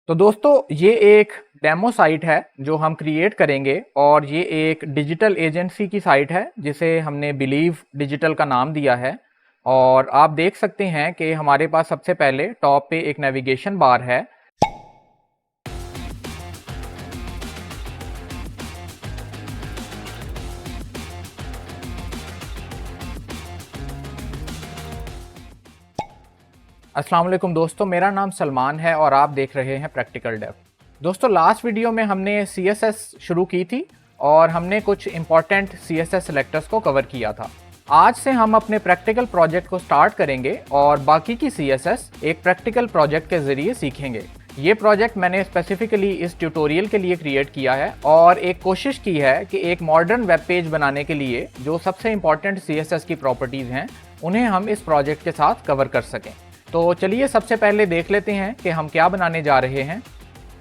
तो दोस्तों ये एक डेमो साइट है जो हम क्रिएट करेंगे और ये एक डिजिटल एजेंसी की साइट है जिसे हमने बिलीव डिजिटल का नाम दिया है। और आप देख सकते हैं कि हमारे पास सबसे पहले टॉप पे एक नेविगेशन बार है। अस्सलाम वालेकुम दोस्तों, मेरा नाम सलमान है और आप देख रहे हैं प्रैक्टिकल डेव। दोस्तों लास्ट वीडियो में हमने CSS शुरू की थी और हमने कुछ इंपॉर्टेंट CSS सेलेक्टर्स को कवर किया था। आज से हम अपने प्रैक्टिकल प्रोजेक्ट को स्टार्ट करेंगे और बाकी की CSS एक प्रैक्टिकल प्रोजेक्ट के ज़रिए सीखेंगे। ये प्रोजेक्ट मैंने स्पेसिफिकली इस ट्यूटोरियल के लिए क्रिएट किया है और एक कोशिश की है कि एक मॉडर्न वेब पेज बनाने के लिए जो सबसे इंपॉर्टेंट CSS की प्रॉपर्टीज़ हैं उन्हें हम इस प्रोजेक्ट के साथ कवर कर सकें। तो चलिए सबसे पहले देख लेते हैं कि हम क्या बनाने जा रहे हैं।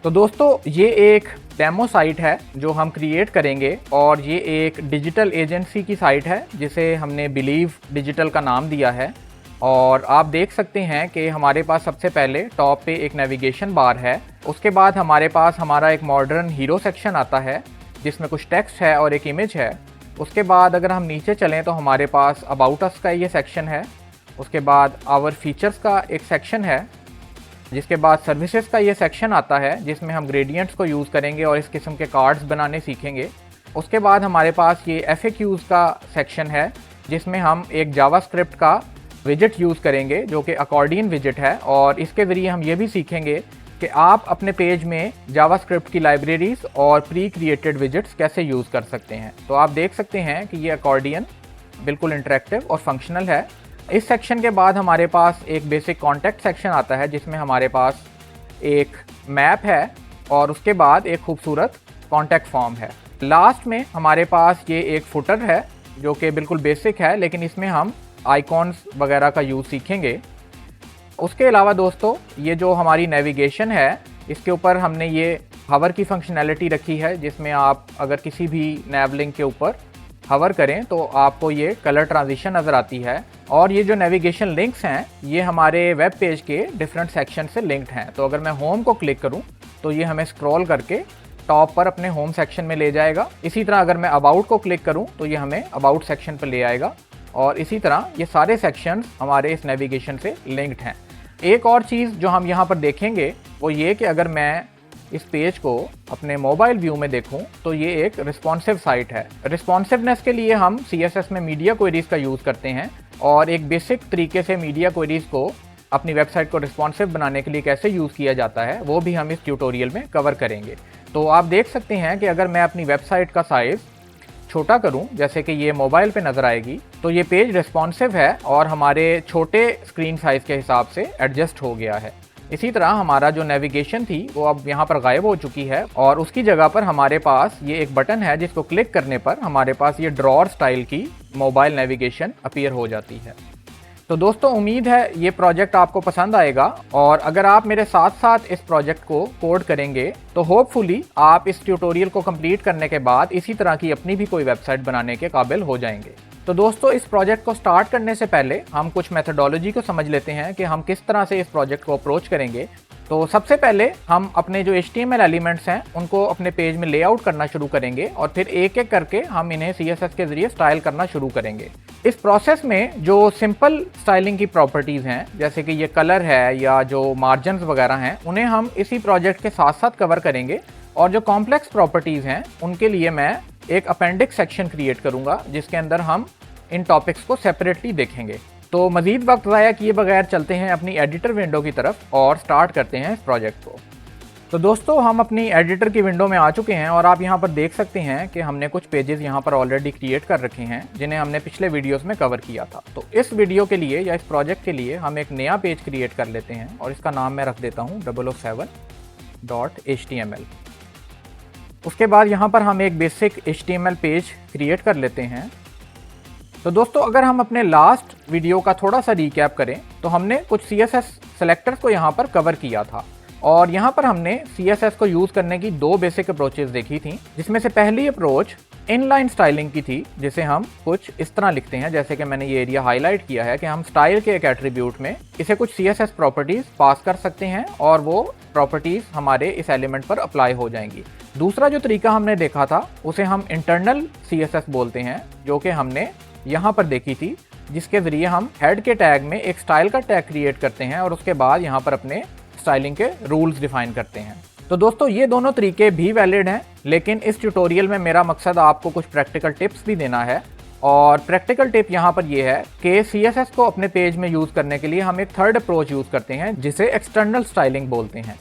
तो दोस्तों ये एक डेमो साइट है जो हम क्रिएट करेंगे और ये एक डिजिटल एजेंसी की साइट है जिसे हमने बिलीव डिजिटल का नाम दिया है। और आप देख सकते हैं कि हमारे पास सबसे पहले टॉप पे एक नेविगेशन बार है, उसके बाद हमारे पास हमारा एक मॉडर्न हीरो सेक्शन आता है जिसमें कुछ टेक्स्ट है और एक इमेज है। उसके बाद अगर हम नीचे चलें तो हमारे पास अबाउट अस का ये सेक्शन है, उसके बाद आवर फीचर्स का एक सेक्शन है, जिसके बाद सर्विसेज का ये सेक्शन आता है जिसमें हम ग्रेडियंट्स को यूज़ करेंगे और इस किस्म के कार्ड्स बनाने सीखेंगे। उसके बाद हमारे पास ये FAQs का सेक्शन है जिसमें हम एक जावास्क्रिप्ट का विजेट यूज़ करेंगे जो कि अकॉर्डियन विजेट है और इसके ज़रिए हम ये भी सीखेंगे कि आप अपने पेज में जावास्क्रिप्ट की लाइब्रेरीज और प्री क्रिएटेड विजेट्स कैसे यूज़ कर सकते हैं। तो आप देख सकते हैं कि ये अकॉर्डियन बिल्कुल इंटरेक्टिव और फंक्शनल है। इस सेक्शन के बाद हमारे पास एक बेसिक कॉन्टैक्ट सेक्शन आता है जिसमें हमारे पास एक मैप है और उसके बाद एक खूबसूरत कॉन्टैक्ट फॉर्म है। लास्ट में हमारे पास ये एक फुटर है जो कि बिल्कुल बेसिक है, लेकिन इसमें हम आइकॉन्स वगैरह का यूज़ सीखेंगे। उसके अलावा दोस्तों ये जो हमारी नेविगेशन है इसके ऊपर हमने ये हवर की फंक्शनैलिटी रखी है जिसमें आप अगर किसी भी नैव लिंक के ऊपर हवर करें तो आपको ये कलर ट्रांजिशन नज़र आती है। और ये जो नेविगेशन लिंक्स हैं ये हमारे वेब पेज के डिफरेंट सेक्शन से लिंक्ड हैं। तो अगर मैं होम को क्लिक करूं तो ये हमें स्क्रॉल करके टॉप पर अपने होम सेक्शन में ले जाएगा। इसी तरह अगर मैं अबाउट को क्लिक करूं तो ये हमें अबाउट सेक्शन पर ले आएगा और इसी तरह ये सारे सेक्शंस हमारे इस नेविगेशन से लिंक्ड हैं। एक और चीज़ जो हम यहाँ पर देखेंगे वो ये कि अगर मैं इस पेज को अपने मोबाइल व्यू में देखूं तो ये एक रिस्पॉन्सिव साइट है। रिस्पॉन्सिवनेस के लिए हम CSS में मीडिया क्वेरीज का यूज़ करते हैं और एक बेसिक तरीके से मीडिया क्वेरीज को अपनी वेबसाइट को रिस्पॉन्सिव बनाने के लिए कैसे यूज़ किया जाता है वो भी हम इस ट्यूटोरियल में कवर करेंगे। तो आप देख सकते हैं कि अगर मैं अपनी वेबसाइट का साइज़ छोटा करूं जैसे कि ये मोबाइल पे नज़र आएगी तो ये पेज रिस्पॉन्सिव है और हमारे छोटे स्क्रीन साइज़ के हिसाब से एडजस्ट हो गया है। इसी तरह हमारा जो नेविगेशन थी वो अब यहाँ पर गायब हो चुकी है और उसकी जगह पर हमारे पास ये एक बटन है जिसको क्लिक करने पर हमारे पास ये ड्रॉअर स्टाइल की मोबाइल नेविगेशन अपीयर हो जाती है। तो दोस्तों उम्मीद है ये प्रोजेक्ट आपको पसंद आएगा और अगर आप मेरे साथ साथ इस प्रोजेक्ट को कोड करेंगे तो होपफुली आप इस ट्यूटोरियल को कंप्लीट करने के बाद इसी तरह की अपनी भी कोई वेबसाइट बनाने के काबिल हो जाएंगे। तो दोस्तों इस प्रोजेक्ट को स्टार्ट करने से पहले हम कुछ मेथडोलॉजी को समझ लेते हैं कि हम किस तरह से इस प्रोजेक्ट को अप्रोच करेंगे। तो सबसे पहले हम अपने जो HTML एलिमेंट्स हैं उनको अपने पेज में लेआउट करना शुरू करेंगे और फिर एक एक करके हम इन्हें CSS के ज़रिए स्टाइल करना शुरू करेंगे। इस प्रोसेस में जो सिंपल स्टाइलिंग की प्रॉपर्टीज़ हैं जैसे कि ये कलर है या जो मार्जिन्स वगैरह हैं उन्हें हम इसी प्रोजेक्ट के साथ साथ कवर करेंगे और जो कॉम्प्लेक्स प्रॉपर्टीज़ हैं उनके लिए मैं एक अपेंडिक्स सेक्शन क्रिएट करूंगा जिसके अंदर हम इन टॉपिक्स को सेपरेटली देखेंगे। तो मज़ीद वक्त ज़ाया किए बगैर चलते हैं अपनी एडिटर विंडो की तरफ और स्टार्ट करते हैं इस प्रोजेक्ट को। तो दोस्तों हम अपनी एडिटर की विंडो में आ चुके हैं और आप यहाँ पर देख सकते हैं कि हमने कुछ पेजेस यहाँ पर ऑलरेडी क्रिएट कर रखे हैं जिन्हें हमने पिछले वीडियोस में कवर किया था। तो इस वीडियो के लिए या इस प्रोजेक्ट के लिए हम एक नया पेज क्रिएट कर लेते हैं और इसका नाम मैं रख देता हूँ 007.html। उसके बाद यहाँ पर हम एक बेसिक HTML पेज क्रिएट कर लेते हैं। तो दोस्तों अगर हम अपने लास्ट वीडियो का थोड़ा सा रिकैप करें तो हमने कुछ CSS सेलेक्टर्स को यहाँ पर कवर किया था और यहाँ पर हमने CSS को यूज़ करने की दो बेसिक अप्रोचेस देखी थी, जिसमें से पहली अप्रोच इनलाइन स्टाइलिंग की थी जिसे हम कुछ इस तरह लिखते हैं जैसे कि मैंने ये एरिया हाईलाइट किया है कि हम स्टाइल के एक एट्रीब्यूट में इसे कुछ CSS प्रॉपर्टीज़ पास कर सकते हैं और वो प्रॉपर्टीज़ हमारे इस एलिमेंट पर अप्लाई हो जाएंगी। दूसरा जो तरीका हमने देखा था उसे हम इंटरनल CSS बोलते हैं, जो कि हमने यहाँ पर देखी थी, जिसके ज़रिए हम हेड के टैग में एक स्टाइल का टैग क्रिएट करते हैं और उसके बाद यहाँ पर अपने स्टाइलिंग के रूल्स डिफाइन करते हैं। तो दोस्तों ये दोनों तरीके भी वैलिड हैं, लेकिन इस ट्यूटोरियल में मेरा मकसद आपको कुछ प्रैक्टिकल टिप्स भी देना है। और प्रैक्टिकल टिप यहाँ पर ये है कि CSS को अपने पेज में यूज़ करने के लिए हम एक थर्ड अप्रोच यूज़ करते हैं, जिसे एक्सटर्नल स्टाइलिंग बोलते हैं।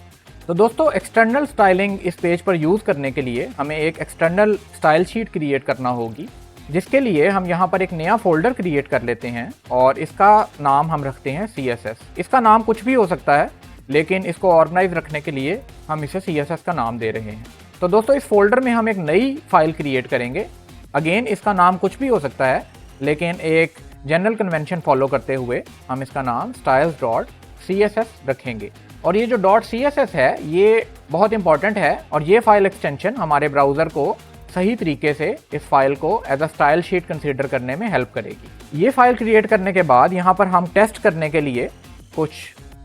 तो दोस्तों एक्सटर्नल स्टाइलिंग इस पेज पर यूज़ करने के लिए हमें एक एक्सटर्नल स्टाइल शीट क्रिएट करना होगी, जिसके लिए हम यहाँ पर एक नया फोल्डर क्रिएट कर लेते हैं और इसका नाम हम रखते हैं CSS। इसका नाम कुछ भी हो सकता है, लेकिन इसको ऑर्गेनाइज रखने के लिए हम इसे CSS का नाम दे रहे हैं। तो दोस्तों इस फोल्डर में हम एक नई फाइल क्रिएट करेंगे। अगेन इसका नाम कुछ भी हो सकता है, लेकिन एक जनरल कन्वेंशन फॉलो करते हुए हम इसका नाम styles.css रखेंगे। और ये जो .css है ये बहुत इंपॉर्टेंट है और ये फाइल एक्सटेंशन हमारे ब्राउज़र को सही तरीके से इस फाइल को as a style sheet consider करने में हेल्प करेगी। ये फाइल क्रिएट करने के बाद यहाँ पर हम टेस्ट करने के लिए कुछ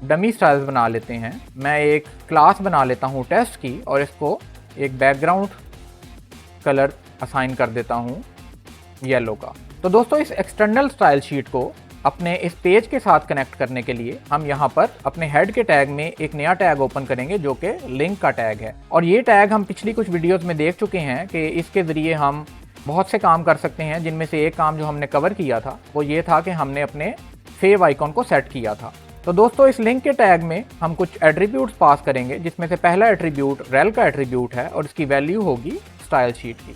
डमी स्टाइल्स बना लेते हैं। मैं एक क्लास बना लेता हूँ टेस्ट की और इसको एक बैकग्राउंड कलर असाइन कर देता हूँ येलो का। तो दोस्तों इस एक्सटर्नल स्टाइल शीट को अपने इस पेज के साथ कनेक्ट करने के लिए हम यहाँ पर अपने हेड के टैग में एक नया टैग ओपन करेंगे, जो कि लिंक का टैग है। और ये टैग हम पिछली कुछ वीडियोस में देख चुके हैं कि इसके ज़रिए हम बहुत से काम कर सकते हैं, जिनमें से एक काम जो हमने कवर किया था वो ये था कि हमने अपने फेव आइकॉन को सेट किया था। तो दोस्तों इस लिंक के टैग में हम कुछ एट्रीब्यूट्स पास करेंगे, जिसमें से पहला एट्रीब्यूट रेल का एट्रीब्यूट है और इसकी वैल्यू होगी स्टाइल शीट की।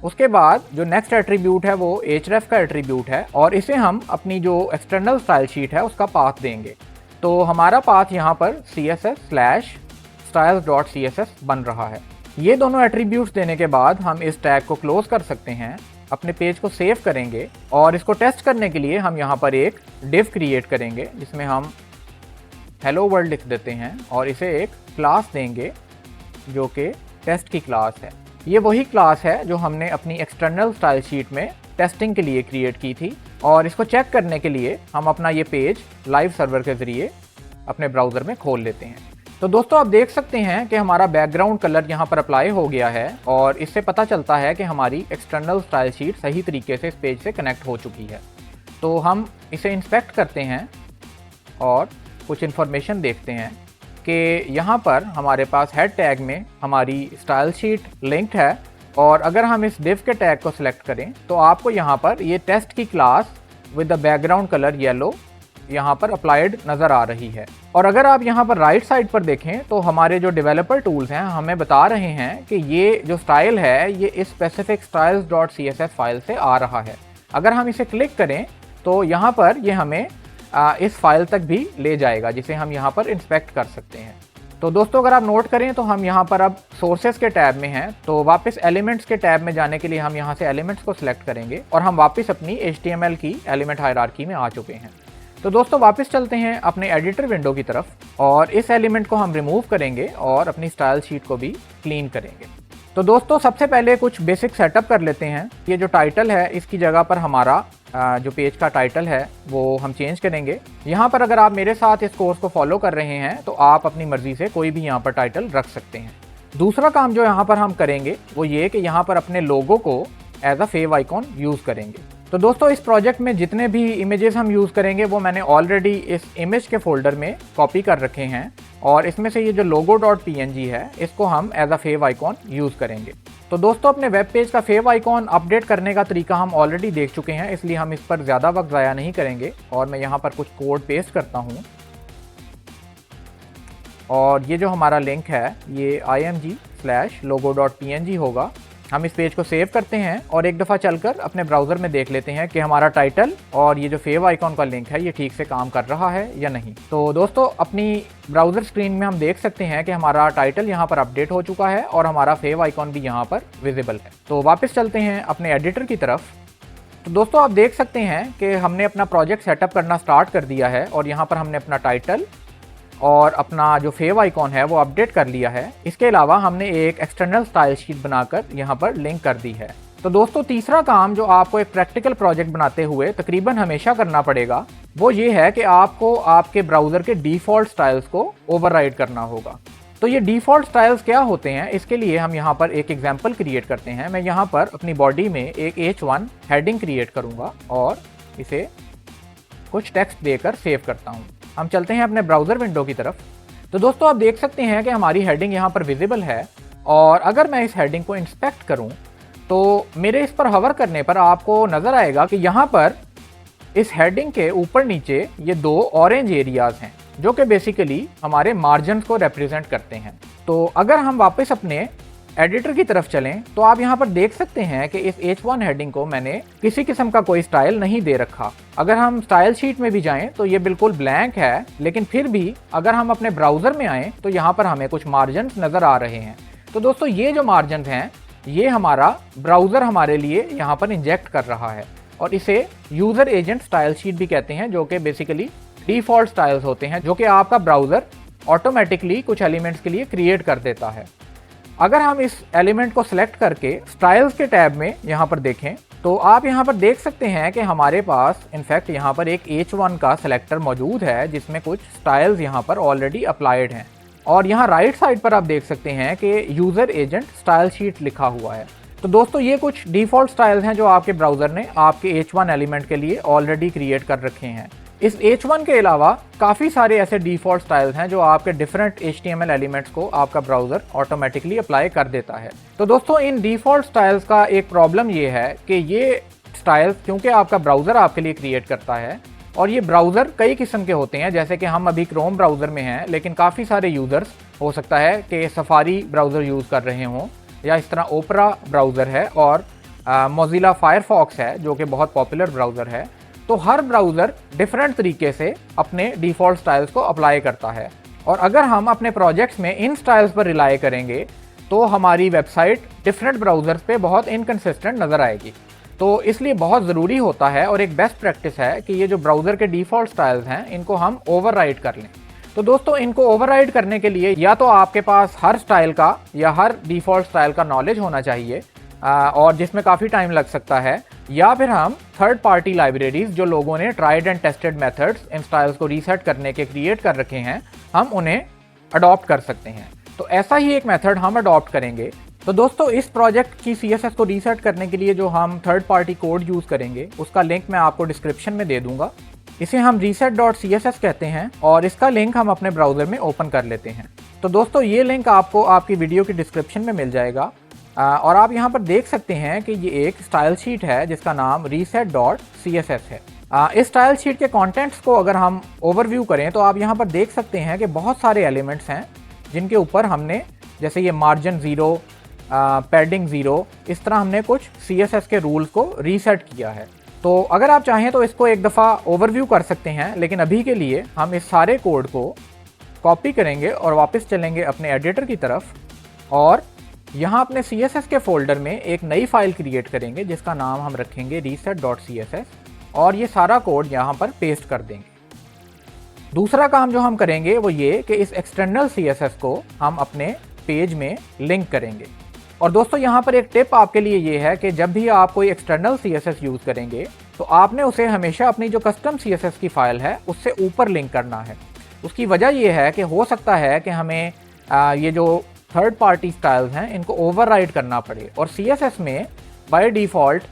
उसके बाद जो नेक्स्ट एट्रीब्यूट है वो href का एट्रीब्यूट है और इसे हम अपनी जो एक्सटर्नल स्टाइल शीट है उसका पाथ देंगे। तो हमारा पाथ यहाँ पर css/styles.css बन रहा है। ये दोनों एट्रीब्यूट्स देने के बाद हम इस टैग को क्लोज कर सकते हैं, अपने पेज को सेव करेंगे और इसको टेस्ट करने के लिए हम यहाँ पर एक div क्रिएट करेंगे, जिसमें हम हेलो वर्ल्ड लिख देते हैं और इसे एक क्लास देंगे जो कि टेस्ट की क्लास है। ये वही क्लास है जो हमने अपनी एक्सटर्नल स्टाइल शीट में टेस्टिंग के लिए क्रिएट की थी और इसको चेक करने के लिए हम अपना ये पेज लाइव सर्वर के ज़रिए अपने ब्राउज़र में खोल लेते हैं। तो दोस्तों आप देख सकते हैं कि हमारा बैकग्राउंड कलर यहाँ पर अप्लाई हो गया है और इससे पता चलता है कि हमारी एक्सटर्नल स्टाइल शीट सही तरीके से इस पेज से कनेक्ट हो चुकी है। तो हम इसे इंस्पेक्ट करते हैं और कुछ इन्फॉर्मेशन देखते हैं कि यहाँ पर हमारे पास हेड टैग में हमारी स्टाइल शीट लिंक्ड है और अगर हम इस div के टैग को सिलेक्ट करें तो आपको यहाँ पर ये टेस्ट की class with the background colour yellow यहाँ पर अप्लाइड नज़र आ रही है। और अगर आप यहाँ पर राइट साइड पर देखें तो हमारे जो डेवलपर टूल्स हैं हमें बता रहे हैं कि ये जो स्टाइल है ये इस स्पेसिफिक styles.css फाइल से आ रहा है। अगर हम इसे क्लिक करें तो यहाँ पर ये हमें इस फाइल तक भी ले जाएगा, जिसे हम यहाँ पर इंस्पेक्ट कर सकते हैं। तो दोस्तों अगर आप नोट करें तो हम यहाँ पर अब सोर्सेस के टैब में हैं, तो वापस एलिमेंट्स के टैब में जाने के लिए हम यहाँ से एलिमेंट्स को सिलेक्ट करेंगे और हम वापस अपनी HTML की एलिमेंट हायरार्की में आ चुके हैं। तो दोस्तों वापस चलते हैं अपने एडिटर विंडो की तरफ और इस एलिमेंट को हम रिमूव करेंगे और अपनी स्टाइल शीट को भी क्लीन करेंगे। तो दोस्तों सबसे पहले कुछ बेसिक सेटअप कर लेते हैं। ये जो टाइटल है इसकी जगह पर हमारा जो पेज का टाइटल है वो हम चेंज करेंगे। यहाँ पर अगर आप मेरे साथ इस कोर्स को फॉलो कर रहे हैं तो आप अपनी मर्जी से कोई भी यहाँ पर टाइटल रख सकते हैं। दूसरा काम जो यहाँ पर हम करेंगे वो ये कि यहाँ पर अपने लोगो को as a favicon use करेंगे। तो दोस्तों इस प्रोजेक्ट में जितने भी इमेजेस हम यूज़ करेंगे वो मैंने ऑलरेडी इस इमेज के फोल्डर में कॉपी कर रखे हैं और इसमें से ये जो logo.png है इसको हम as a favicon use करेंगे। तो दोस्तों अपने वेब पेज का फेव आइकॉन अपडेट करने का तरीका हम ऑलरेडी देख चुके हैं, इसलिए हम इस पर ज़्यादा वक्त ज़ाया नहीं करेंगे और मैं यहाँ पर कुछ कोड पेस्ट करता हूँ और ये जो हमारा लिंक है ये img/logo.png होगा। हम इस पेज को सेव करते हैं और एक दफ़ा चलकर अपने ब्राउज़र में देख लेते हैं कि हमारा टाइटल और ये जो फेव आइकॉन का लिंक है ये ठीक से काम कर रहा है या नहीं। तो दोस्तों अपनी ब्राउज़र स्क्रीन में हम देख सकते हैं कि हमारा टाइटल यहाँ पर अपडेट हो चुका है और हमारा फेव आइकॉन भी यहाँ पर विजिबल है। तो वापस चलते हैं अपने एडिटर की तरफ। तो दोस्तों आप देख सकते हैं कि हमने अपना प्रोजेक्ट सेटअप करना स्टार्ट कर दिया है और यहाँ पर हमने अपना टाइटल और अपना जो फेव आइकॉन है वो अपडेट कर लिया है। इसके अलावा हमने एक एक्सटर्नल स्टाइल शीट बनाकर यहाँ पर लिंक कर दी है। तो दोस्तों तीसरा काम जो आपको एक प्रैक्टिकल प्रोजेक्ट बनाते हुए तकरीबन हमेशा करना पड़ेगा वो ये है कि आपको आपके ब्राउज़र के डिफ़ॉल्ट स्टाइल्स को ओवरराइड करना होगा। तो ये डिफ़ॉल्ट स्टाइल्स क्या होते हैं, इसके लिए हम यहाँ पर एक एग्जांपल क्रिएट करते हैं। मैं यहाँ पर अपनी बॉडी में एक H1 हेडिंग क्रिएट करूँगा और इसे कुछ टेक्स्ट देकर सेव करता हूँ। हम चलते हैं अपने ब्राउज़र विंडो की तरफ। तो दोस्तों आप देख सकते हैं कि हमारी हेडिंग यहाँ पर विजिबल है और अगर मैं इस हेडिंग को इंस्पेक्ट करूँ तो मेरे इस पर हवर करने पर आपको नज़र आएगा कि यहाँ पर इस हेडिंग के ऊपर नीचे ये दो ऑरेंज एरियाज हैं जो कि बेसिकली हमारे मार्जिन्स को रिप्रेजेंट करते हैं। तो अगर हम वापस अपने एडिटर की तरफ चलें तो आप यहाँ पर देख सकते हैं कि इस H1 हेडिंग को मैंने किसी किस्म का कोई स्टाइल नहीं दे रखा। अगर हम स्टाइल शीट में भी जाएं तो ये बिल्कुल ब्लैंक है, लेकिन फिर भी अगर हम अपने ब्राउज़र में आएँ तो यहाँ पर हमें कुछ मार्जिन्स नज़र आ रहे हैं। तो दोस्तों ये जो मार्जिन्स हैं ये हमारा ब्राउज़र हमारे लिए यहाँ पर इंजेक्ट कर रहा है और इसे यूज़र एजेंट स्टाइल शीट भी कहते हैं, जो कि बेसिकली डिफ़ॉल्ट स्टाइल्स होते हैं जो कि आपका ब्राउज़र ऑटोमेटिकली कुछ एलिमेंट्स के लिए क्रिएट कर देता है। अगर हम इस एलिमेंट को सिलेक्ट करके स्टाइल्स के टैब में यहाँ पर देखें तो आप यहाँ पर देख सकते हैं कि हमारे पास इनफैक्ट यहाँ पर एक H1 का सिलेक्टर मौजूद है जिसमें कुछ स्टाइल्स यहाँ पर ऑलरेडी अप्लाइड हैं और यहाँ राइट साइड पर आप देख सकते हैं कि यूज़र एजेंट स्टाइल शीट लिखा हुआ है। तो दोस्तों ये कुछ डिफ़ॉल्ट स्टाइल्स हैं जो आपके ब्राउज़र ने आपके H1 एलिमेंट के लिए ऑलरेडी क्रिएट कर रखे हैं। इस H1 के अलावा काफ़ी सारे ऐसे डिफ़ॉल्ट स्टाइल्स हैं जो आपके डिफरेंट HTML एलिमेंट्स को आपका ब्राउज़र ऑटोमेटिकली अप्लाई कर देता है। तो दोस्तों इन डिफ़ॉल्ट स्टाइल्स का एक प्रॉब्लम ये है कि ये स्टाइल्स क्योंकि आपका ब्राउज़र आपके लिए क्रिएट करता है और ये ब्राउज़र कई किस्म के होते हैं, जैसे कि हम अभी क्रोम ब्राउज़र में हैं, लेकिन काफ़ी सारे यूज़र्स हो सकता है कि सफारी ब्राउज़र यूज़ कर रहे हों या इस तरह ओपरा ब्राउज़र है और मोज़िला फायरफॉक्स है जो कि बहुत पॉपुलर ब्राउज़र है। तो हर ब्राउज़र डिफरेंट तरीके से अपने डिफ़ॉल्ट स्टाइल्स को अप्लाई करता है और अगर हम अपने प्रोजेक्ट्स में इन स्टाइल्स पर रिलाई करेंगे तो हमारी वेबसाइट डिफरेंट ब्राउज़र्स पे बहुत इनकन्सिस्टेंट नज़र आएगी। तो इसलिए बहुत ज़रूरी होता है और एक बेस्ट प्रैक्टिस है कि ये जो ब्राउज़र के डिफ़ॉल्ट स्टाइल्स हैं इनको हम ओवरराइड कर लें। तो दोस्तों इनको ओवरराइड करने के लिए या तो आपके पास हर स्टाइल का या हर डिफ़ॉल्ट स्टाइल का नॉलेज होना चाहिए और जिसमें काफ़ी टाइम लग सकता है, या फिर हम थर्ड पार्टी लाइब्रेरीज जो लोगों ने tried and tested methods in styles को रीसेट करने के क्रिएट कर रखे हैं हम उन्हें अडॉप्ट कर सकते हैं। तो ऐसा ही एक मेथड हम अडॉप्ट करेंगे। तो दोस्तों इस प्रोजेक्ट की CSS को रीसेट करने के लिए जो हम थर्ड पार्टी कोड यूज़ करेंगे उसका लिंक मैं आपको डिस्क्रिप्शन में दे दूंगा। इसे हम reset.css कहते हैं और इसका लिंक हम अपने ब्राउज़र में ओपन कर लेते हैं। तो दोस्तों ये लिंक आपको आपकी वीडियो की डिस्क्रिप्शन में मिल जाएगा और आप यहाँ पर देख सकते हैं कि ये एक स्टाइल शीट है जिसका नाम reset.css है। इस स्टाइल शीट के कंटेंट्स को अगर हम ओवरव्यू करें तो आप यहाँ पर देख सकते हैं कि बहुत सारे एलिमेंट्स हैं जिनके ऊपर हमने, जैसे ये मार्जिन 0, पैडिंग 0, इस तरह हमने कुछ CSS के रूल्स को रीसेट किया है। तो अगर आप चाहें तो इसको एक दफ़ा ओवरव्यू कर सकते हैं, लेकिन अभी के लिए हम इस सारे कोड को कॉपी करेंगे और वापस चलेंगे अपने एडिटर की तरफ और यहाँ अपने CSS के फोल्डर में एक नई फाइल क्रिएट करेंगे जिसका नाम हम रखेंगे reset.css और ये सारा कोड यहाँ पर पेस्ट कर देंगे। दूसरा काम जो हम करेंगे वो ये कि इस एक्सटर्नल CSS को हम अपने पेज में लिंक करेंगे। और दोस्तों यहाँ पर एक टिप आपके लिए ये है कि जब भी आप कोई एक्सटर्नल CSS यूज़ करेंगे तो आपने उसे हमेशा अपनी जो कस्टम CSS की फ़ाइल है उससे ऊपर लिंक करना है। उसकी वजह ये है कि हो सकता है कि हमें ये जो थर्ड पार्टी स्टाइल्स हैं इनको ओवरराइड करना पड़े और CSS में बाय डिफ़ॉल्ट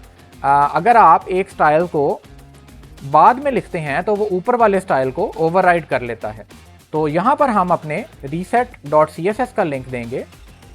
अगर आप एक स्टाइल को बाद में लिखते हैं तो वो ऊपर वाले स्टाइल को ओवरराइड कर लेता है। तो यहाँ पर हम अपने reset.css का लिंक देंगे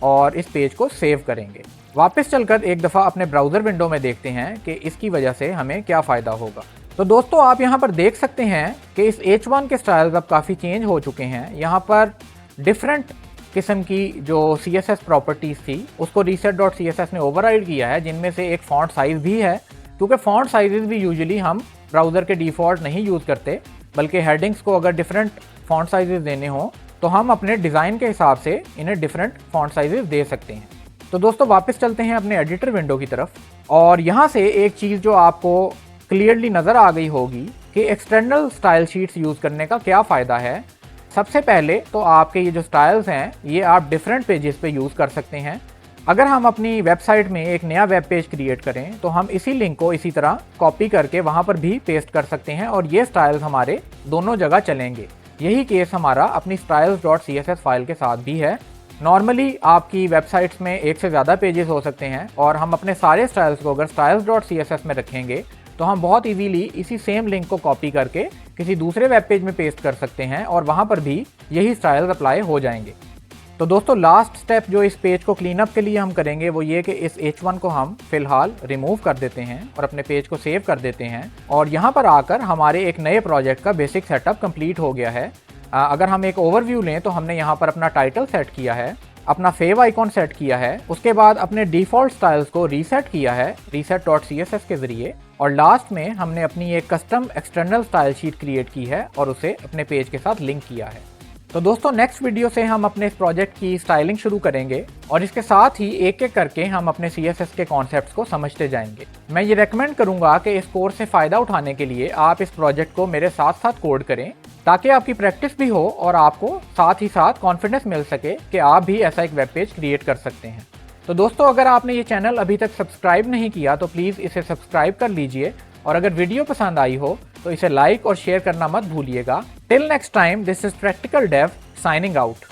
और इस पेज को सेव करेंगे। वापस चलकर एक दफ़ा अपने ब्राउज़र विंडो में देखते हैं कि इसकी वजह से हमें क्या फ़ायदा होगा। तो दोस्तों आप यहाँ पर देख सकते हैं कि इस H1 के स्टाइल्स अब काफ़ी चेंज हो चुके हैं। यहाँ पर डिफरेंट किस्म की जो CSS प्रॉपर्टीज़ थी उसको reset.css ने ओवरराइड किया है, जिनमें से एक फ़ॉन्ट साइज़ भी है, क्योंकि फ़ॉन्ट साइज़ भी यूजुअली हम ब्राउज़र के डिफ़ॉल्ट नहीं यूज़ करते, बल्कि हेडिंग्स को अगर डिफरेंट फ़ॉन्ट साइज़ देने हों तो हम अपने डिज़ाइन के हिसाब से इन्हें डिफरेंट फ़ॉन्ट साइज़ दे सकते हैं। तो दोस्तों वापस चलते हैं अपने एडिटर विंडो की तरफ और यहाँ से एक चीज़ जो आपको क्लियरली नज़र आ गई होगी कि एक्सटर्नल स्टाइल शीट्स यूज़ करने का क्या फ़ायदा है। सबसे पहले तो आपके ये जो स्टाइल्स हैं ये आप डिफरेंट पेजेस पे यूज़ कर सकते हैं। अगर हम अपनी वेबसाइट में एक नया वेब पेज क्रिएट करें तो हम इसी लिंक को इसी तरह कॉपी करके वहां पर भी पेस्ट कर सकते हैं और ये स्टाइल्स हमारे दोनों जगह चलेंगे। यही केस हमारा अपनी styles.css फाइल के साथ भी है। नॉर्मली आपकी वेबसाइट्स में एक से ज़्यादा पेजेस हो सकते हैं और हम अपने सारे स्टाइल्स को अगर styles.css में रखेंगे तो हम बहुत इजीली इसी सेम लिंक को कॉपी करके किसी दूसरे वेब पेज में पेस्ट कर सकते हैं और वहाँ पर भी यही स्टाइल्स अप्लाई हो जाएंगे। तो दोस्तों लास्ट स्टेप जो इस पेज को क्लीन अप के लिए हम करेंगे वो ये कि इस H1 को हम फिलहाल रिमूव कर देते हैं और अपने पेज को सेव कर देते हैं और यहाँ पर आकर हमारे एक नए प्रोजेक्ट का बेसिक सेटअप कंप्लीट हो गया है। अगर हम एक ओवरव्यू लें तो हमने यहाँ पर अपना टाइटल सेट किया है, अपना फेव आइकॉन सेट किया है, उसके बाद अपने डिफ़ॉल्ट स्टाइल्स को रीसेट किया है reset.css के ज़रिए और लास्ट में हमने अपनी एक custom external style sheet create की है और उसे अपने पेज के साथ लिंक किया है। तो दोस्तों नेक्स्ट वीडियो से हम अपने इस प्रोजेक्ट की स्टाइलिंग शुरू करेंगे और इसके साथ ही एक एक करके हम अपने CSS के कॉन्सेप्ट्स को समझते जाएंगे। मैं ये रेकमेंड करूंगा कि इस कोर्स से फ़ायदा उठाने के लिए आप इस प्रोजेक्ट को मेरे साथ साथ कोड करें ताकि आपकी प्रैक्टिस भी हो और आपको साथ ही साथ कॉन्फिडेंस मिल सके कि आप भी ऐसा एक वेब पेज क्रिएट कर सकते हैं। तो दोस्तों अगर आपने ये चैनल अभी तक सब्सक्राइब नहीं किया तो प्लीज़ इसे सब्सक्राइब कर लीजिए और अगर वीडियो पसंद आई हो तो इसे लाइक और शेयर करना मत भूलिएगा। Till next time, this is practical dev signing out.